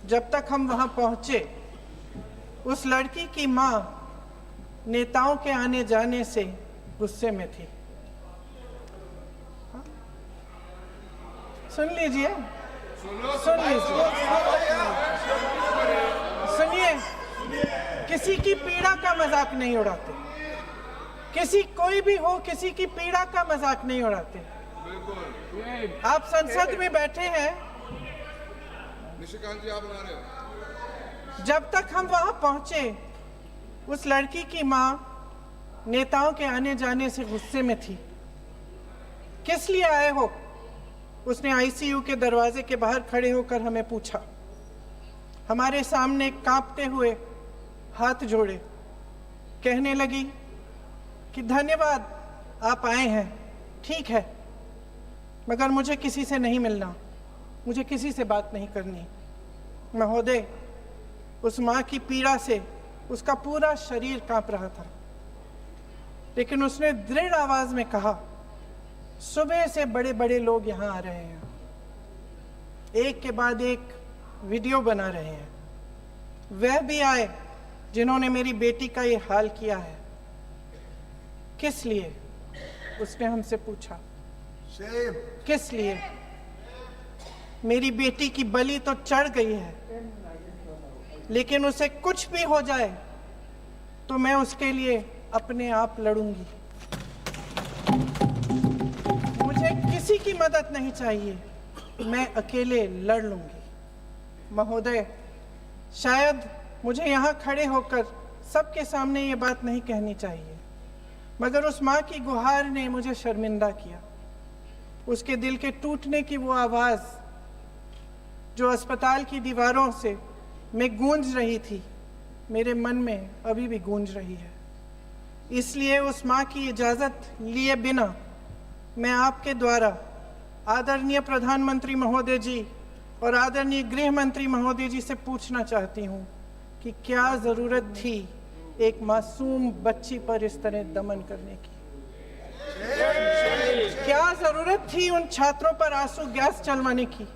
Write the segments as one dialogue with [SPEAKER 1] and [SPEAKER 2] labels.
[SPEAKER 1] जब तक हम वहां पहुंचे, उस लड़की की मां नेताओं के आने जाने से गुस्से में थी। सुन लीजिए, सुनिए, किसी की पीड़ा का मजाक नहीं उड़ाते। कोई भी हो, किसी की पीड़ा का मजाक नहीं उड़ाते। आप संसद में बैठे हैं,
[SPEAKER 2] निशिकांत जी आप बना रहे हो।
[SPEAKER 1] जब तक हम वहां पहुंचे, उस लड़की की मां नेताओं के आने जाने से गुस्से में थी। किस लिए आए हो? उसने आईसीयू के दरवाजे के बाहर खड़े होकर हमें पूछा। हमारे सामने कांपते हुए हाथ जोड़े कहने लगी कि धन्यवाद, आप आए हैं, ठीक है, मगर मुझे किसी से नहीं मिलना, मुझे किसी से बात नहीं करनी। महोदय, उस मां की पीड़ा से उसका पूरा शरीर कांप रहा था, लेकिन उसने दृढ़ आवाज में कहा, सुबह से बड़े बड़े लोग यहां आ रहे हैं, एक के बाद एक वीडियो बना रहे हैं। वह भी आए जिन्होंने मेरी बेटी का ये हाल किया है। किस लिए? उसने हमसे पूछा। किस लिए? मेरी बेटी की बलि तो चढ़ गई है, लेकिन उसे कुछ भी हो जाए तो मैं उसके लिए अपने आप लड़ूंगी। मुझे किसी की मदद नहीं चाहिए, मैं अकेले लड़ लूंगी। महोदय, शायद मुझे यहाँ खड़े होकर सबके सामने ये बात नहीं कहनी चाहिए, मगर उस माँ की गुहार ने मुझे शर्मिंदा किया। उसके दिल के टूटने की वो आवाज़ जो अस्पताल की दीवारों से में गूंज रही थी, मेरे मन में अभी भी गूंज रही है। इसलिए उस माँ की इजाज़त लिए बिना मैं आपके द्वारा आदरणीय प्रधानमंत्री महोदय जी और आदरणीय गृह मंत्री महोदय जी से पूछना चाहती हूँ कि क्या ज़रूरत थी एक मासूम बच्ची पर इस तरह दमन करने की? क्या ज़रूरत थी उन छात्रों पर आंसू गैस चलवाने की,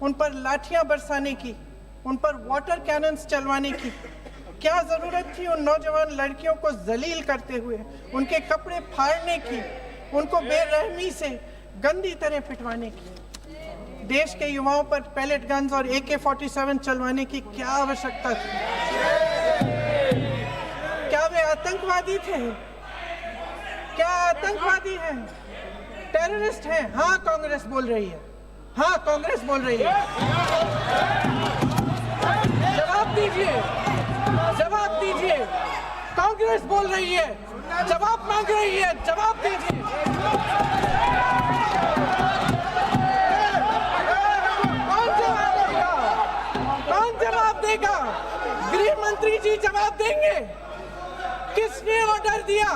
[SPEAKER 1] उन पर लाठियां बरसाने की, उन पर वाटर कैनन्स चलवाने की? क्या ज़रूरत थी उन नौजवान लड़कियों को जलील करते हुए उनके कपड़े फाड़ने की, उनको बेरहमी से गंदी तरह पिटवाने की? देश के युवाओं पर पैलेट गन्स और AK-47 चलवाने की क्या आवश्यकता थी? क्या वे आतंकवादी थे? क्या आतंकवादी हैं? टेररिस्ट हैं? हाँ, कांग्रेस बोल रही है। हाँ, कांग्रेस बोल रही है। जवाब दीजिए, जवाब दीजिए। कांग्रेस बोल रही है, जवाब मांग रही है, जवाब दीजिए। कौन जवाब देगा? गृह मंत्री जी जवाब देंगे। किसने ऑर्डर दिया?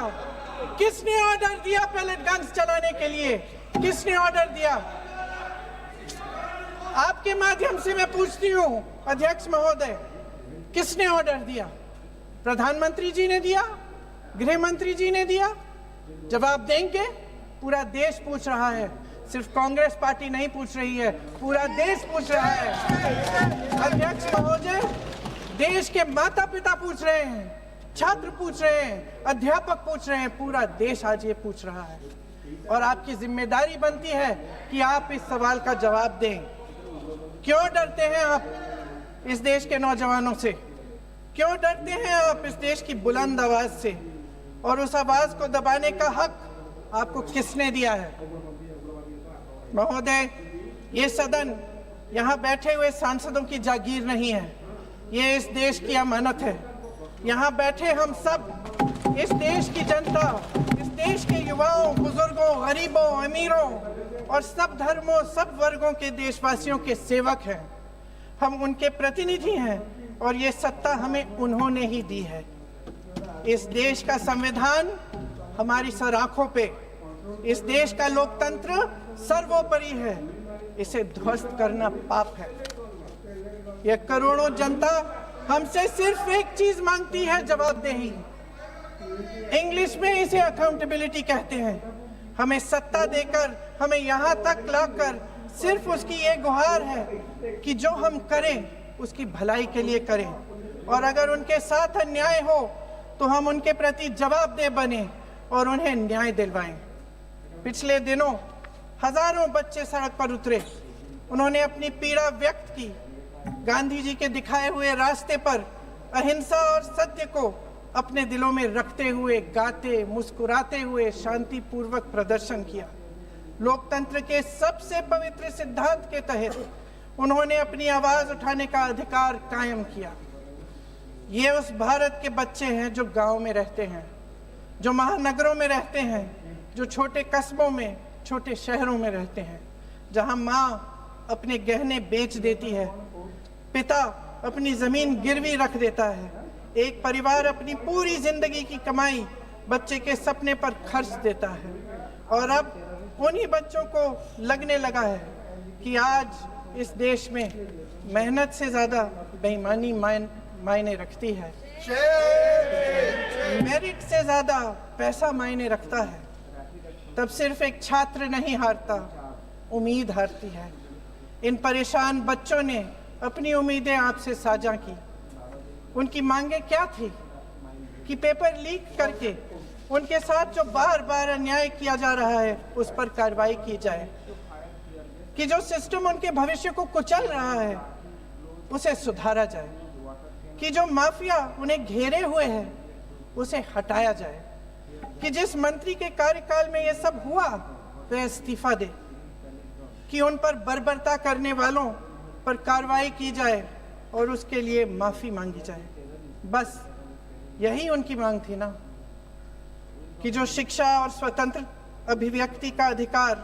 [SPEAKER 1] किसने ऑर्डर दिया पैलेट गन्स चलाने के लिए? किसने ऑर्डर दिया? आपके माध्यम से मैं पूछती हूँ अध्यक्ष महोदय, किसने ऑर्डर दिया? प्रधानमंत्री जी ने दिया? गृह मंत्री जी ने दिया? जवाब देंगे? पूरा देश पूछ रहा है, सिर्फ कांग्रेस पार्टी नहीं पूछ रही है, पूरा देश पूछ रहा है। अध्यक्ष महोदय, देश के माता पिता पूछ रहे हैं, छात्र पूछ रहे हैं, अध्यापक पूछ रहे हैं, पूरा देश आज ये पूछ रहा है। और आपकी जिम्मेदारी बनती है कि आप इस सवाल का जवाब दें। क्यों डरते हैं आप इस देश के नौजवानों से? क्यों डरते हैं आप इस देश की बुलंद आवाज से? और उस आवाज को दबाने का हक आपको किसने दिया है? महोदय, ये सदन यहाँ बैठे हुए सांसदों की जागीर नहीं है, ये इस देश की अमानत है। यहाँ बैठे हम सब इस देश की जनता, इस देश के युवाओं, बुजुर्गों, गरीबों, अमीरों और सब धर्मों, सब वर्गों के देशवासियों के सेवक हैं। हम उनके प्रतिनिधि हैं और ये सत्ता हमें उन्होंने ही दी है। इस देश का संविधान हमारी सर आंखों पे, इस देश का लोकतंत्र सर्वोपरि है, इसे ध्वस्त करना पाप है। यह करोड़ों जनता हमसे सिर्फ एक चीज मांगती है, जवाबदेही। इंग्लिश में इसे अकाउंटेबिलिटी कहते हैं। हमें सत्ता देकर, हमें यहाँ तक लाकर सिर्फ उसकी ये गुहार है कि जो हम करें उसकी भलाई के लिए करें, और अगर उनके साथ अन्याय हो तो हम उनके प्रति जवाबदेह बने और उन्हें न्याय दिलवाएं। पिछले दिनों हजारों बच्चे सड़क पर उतरे, उन्होंने अपनी पीड़ा व्यक्त की। गांधी जी के दिखाए हुए रास्ते पर अहिंसा और सत्य को अपने दिलों में रखते हुए गाते मुस्कुराते हुए शांतिपूर्वक प्रदर्शन किया। लोकतंत्र के सबसे पवित्र सिद्धांत के तहत उन्होंने अपनी आवाज उठाने का अधिकार कायम किया। ये उस भारत के बच्चे हैं जो गांव में रहते हैं, जो महानगरों में रहते हैं, जो छोटे कस्बों में, छोटे शहरों में रहते हैं, जहां माँ अपने गहने बेच देती है, पिता अपनी जमीन गिरवी रख देता है, एक परिवार अपनी पूरी जिंदगी की कमाई बच्चे के सपने पर खर्च देता है। और अब उन्हीं बच्चों को लगने लगा है कि आज इस देश में मेहनत से ज्यादा बेईमानी मायने रखती है, मेरिट से ज्यादा पैसा मायने रखता है। तब सिर्फ एक छात्र नहीं हारता, उम्मीद हारती है। इन परेशान बच्चों ने अपनी उम्मीदें आपसे साझा की। उनकी मांगे क्या थी? कि पेपर लीक करके उनके साथ जो बार बार अन्याय किया जा रहा है उस पर कार्रवाई की जाए, कि जो सिस्टम उनके भविष्य को कुचल रहा है उसे सुधारा जाए, कि जो माफिया उन्हें घेरे हुए है उसे हटाया जाए, कि जिस मंत्री के कार्यकाल में ये सब हुआ वह इस्तीफा दे, कि उन पर बर्बरता करने वालों पर कार्रवाई की जाए और उसके लिए माफी मांगी जाए। बस यही उनकी मांग थी ना, कि जो शिक्षा और स्वतंत्र अभिव्यक्ति का अधिकार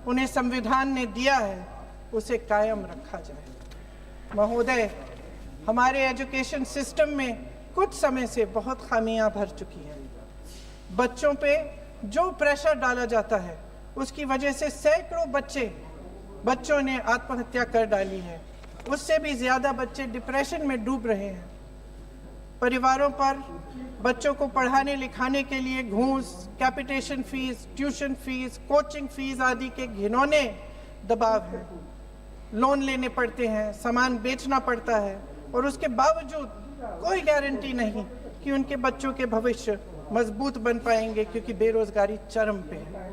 [SPEAKER 1] उन्हें संविधान ने दिया है उसे कायम रखा जाए। महोदय, हमारे एजुकेशन सिस्टम में कुछ समय से बहुत खामियां भर चुकी हैं। बच्चों पे जो प्रेशर डाला जाता है उसकी वजह से सैकड़ों बच्चों ने आत्महत्या कर डाली है। उससे भी ज्यादा बच्चे डिप्रेशन में डूब रहे हैं। परिवारों पर बच्चों को पढ़ाने लिखाने के लिए घूस, capitation fees, tuition fees, coaching fees आदि के घिनौने दबाव है। लोन लेने पड़ते हैं, सामान बेचना पड़ता है, और उसके बावजूद कोई गारंटी नहीं कि उनके बच्चों के भविष्य मजबूत बन पाएंगे, क्योंकि बेरोजगारी चरम पे है।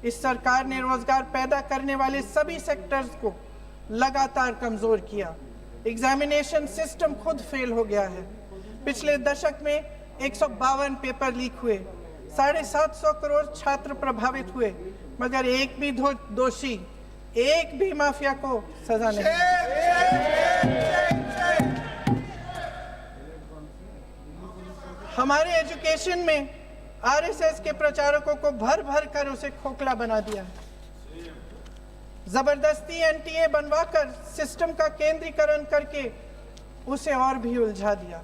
[SPEAKER 1] इस सरकार ने रोजगार पैदा करने वाले सभी सेक्टर्स को लगातार कमजोर किया। एग्जामिनेशन सिस्टम खुद फेल हो गया है। पिछले दशक में 152 पेपर लीक हुए, 750 करोड़ छात्र प्रभावित हुए, मगर एक भी दोषी, एक भी माफिया को सजा नहीं। हमारे एजुकेशन में आरएसएस के प्रचारकों को भर भर कर उसे खोखला बना दिया है। जबरदस्ती एनटीए बनवाकर सिस्टम का केंद्रीकरण करके उसे और भी उलझा दिया।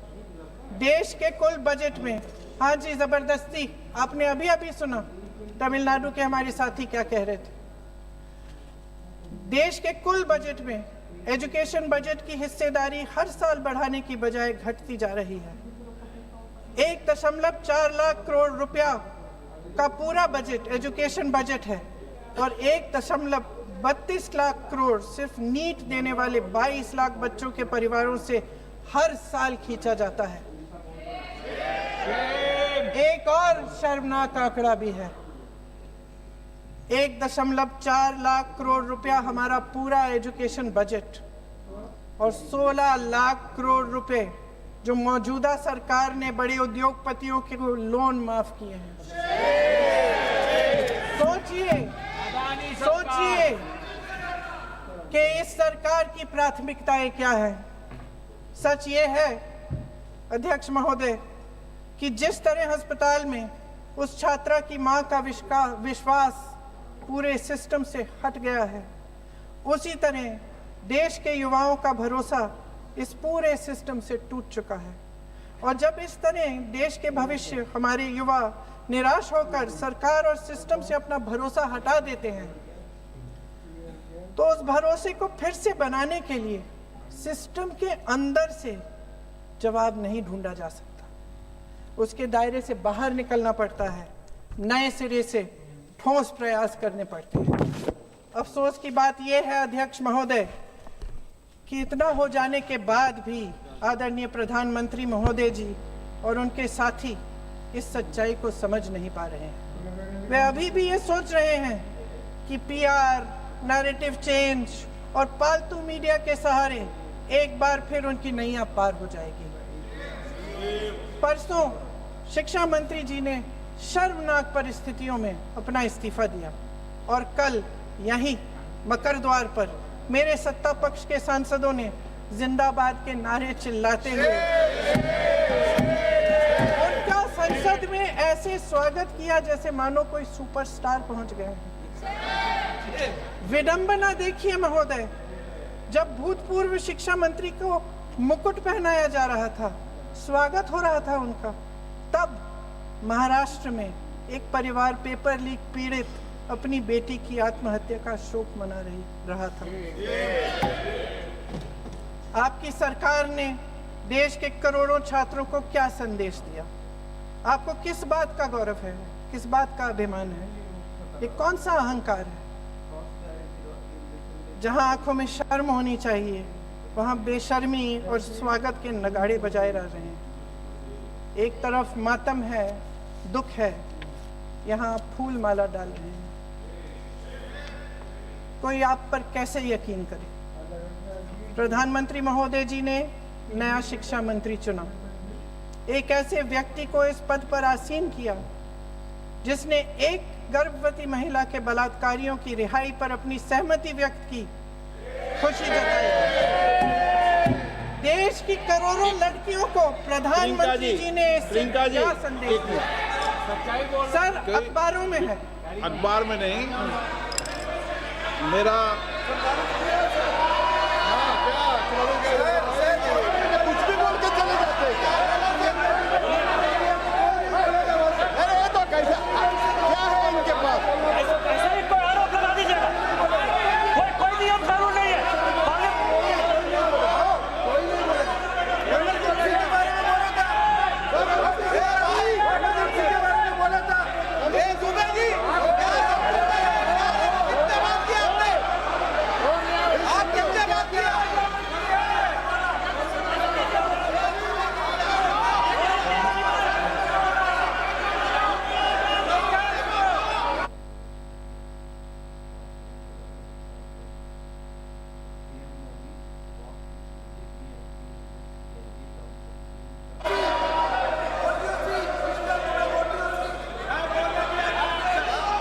[SPEAKER 1] देश के कुल बजट में, हाँ जी जबरदस्ती, आपने अभी अभी सुना तमिलनाडु के हमारे साथी क्या कह रहे थे। देश के कुल बजट में एजुकेशन बजट की हिस्सेदारी हर साल बढ़ाने की बजाय घटती जा रही है। 1.4 लाख करोड़ रुपया का पूरा बजट एजुकेशन बजट है, और 1.32 लाख करोड़ सिर्फ नीट देने वाले 22 लाख बच्चों के परिवारों से हर साल खींचा जाता है। एक और शर्मनाक आंकड़ा भी है। 1.4 लाख करोड़ रुपया हमारा पूरा एजुकेशन बजट, और 16 लाख करोड़ रुपए जो मौजूदा सरकार ने बड़े उद्योगपतियों के लोन माफ किए हैं। सोचिए कि इस सरकार की प्राथमिकताएं क्या है। सच ये है अध्यक्ष महोदय कि जिस तरह अस्पताल में उस छात्रा की मां का विश्वास पूरे सिस्टम से हट गया है, उसी तरह देश के युवाओं का भरोसा इस पूरे सिस्टम से टूट चुका है। और जब इस तरह देश के भविष्य, हमारे युवा निराश होकर सरकार और सिस्टम से अपना भरोसा हटा देते हैं, तो उस भरोसे को फिर से बनाने के लिए सिस्टम के अंदर से जवाब नहीं ढूंढा जा सकता। उसके दायरे से बाहर निकलना पड़ता है, नए सिरे से ठोस प्रयास करने पड़ते हैं। अफसोस की बात यह है अध्यक्ष महोदय कि इतना हो जाने के बाद भी आदरणीय प्रधानमंत्री महोदय जी और उनके साथी इस सच्चाई को समझ नहीं पा रहे हैं। वे अभी भी ये सोच रहे हैं कि पीआर, नैरेटिव चेंज और पालतू मीडिया के सहारे एक बार फिर उनकी नैया पार हो जाएगी। परसों शिक्षा मंत्री जी ने शर्मनाक परिस्थितियों में अपना इस्तीफा दिया और कल यहीं मकर द्वार पर मेरे सत्ता पक्ष के सांसदों ने जिंदाबाद के नारे चिल्लाते हुए उनका संसद में ऐसे स्वागत किया जैसे मानो कोई सुपरस्टार पहुंच गए हैं। विडंबना देखिए महोदय, जब भूतपूर्व शिक्षा मंत्री को मुकुट पहनाया जा रहा था, स्वागत हो रहा था उनका, तब महाराष्ट्र में एक परिवार पेपर लीक पीड़ित अपनी बेटी की आत्महत्या का शोक मना रहा था। आपकी सरकार ने देश के करोड़ों छात्रों को क्या संदेश दिया? आपको किस बात का गौरव है, किस बात का अभिमान है? ये कौन सा अहंकार है? जहां आंखों में शर्म होनी चाहिए वहां बेशर्मी और स्वागत के नगाड़े बजाए रह रहे हैं। एक तरफ मातम है, दुख है, यहाँ फूल माला डाल रहे हैं। कोई आप पर कैसे यकीन करे? प्रधानमंत्री महोदय जी ने नया शिक्षा मंत्री चुना, एक ऐसे व्यक्ति को इस पद पर आसीन किया जिसने एक गर्भवती महिला के बलात्कारियों की रिहाई पर अपनी सहमति व्यक्त की, खुशी जताई। देश की करोड़ों लड़कियों को प्रधानमंत्री जी ने क्या संदेश दिया? सर, अखबारों में है।
[SPEAKER 2] अखबार में नहीं, मेरा कुछ भी बोल के चले जाते हैं। अरे ये तो कैसा क्या है इनके पास?
[SPEAKER 3] ऐसा ही कोई आरोप लगा दीजिएगा। कोई नियम कानून नहीं है।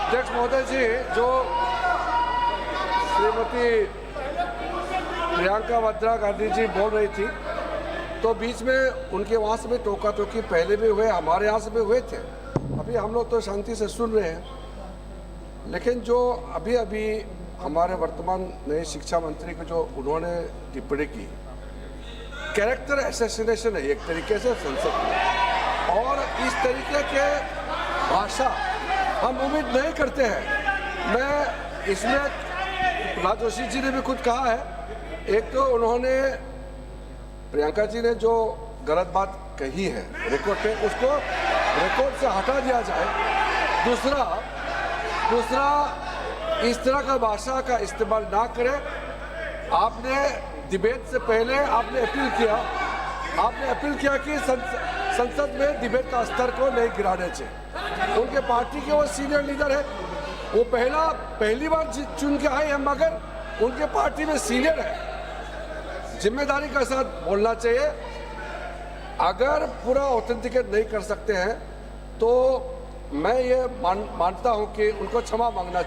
[SPEAKER 4] अध्यक्ष महोदय जी, जो श्रीमती प्रियंका वाड्रा गांधी जी बोल रही थी, तो बीच में उनके वहाँ से भी टोका टोकी पहले भी हुए, हमारे यहाँ से भी हुए थे। अभी हम लोग तो शांति से सुन रहे हैं, लेकिन जो अभी अभी हमारे वर्तमान नए शिक्षा मंत्री को जो उन्होंने टिप्पणी की, कैरेक्टर असैसिनेशन है एक तरीके से संसद में, और इस तरीके के भाषा हम उम्मीद नहीं करते हैं। मैं इसमें प्रहलाद जोशी जी ने भी खुद कहा है, एक तो उन्होंने प्रियंका जी ने जो गलत बात कही है रिकॉर्ड पे, उसको रिकॉर्ड से हटा दिया जाए। दूसरा इस तरह का भाषा का इस्तेमाल ना करें। आपने डिबेट से पहले आपने अपील किया कि संसद में डिबेट का स्तर को नहीं गिराने चाहिए। उनके पार्टी के वो सीनियर लीडर है, वो पहली बार चुन के आए हैं, मगर उनके पार्टी में सीनियर है। जिम्मेदारी के साथ बोलना चाहिए। अगर पूरा ऑथेंटिकेट नहीं कर सकते हैं तो मैं ये मानता हूं कि उनको क्षमा मांगना चाहिए।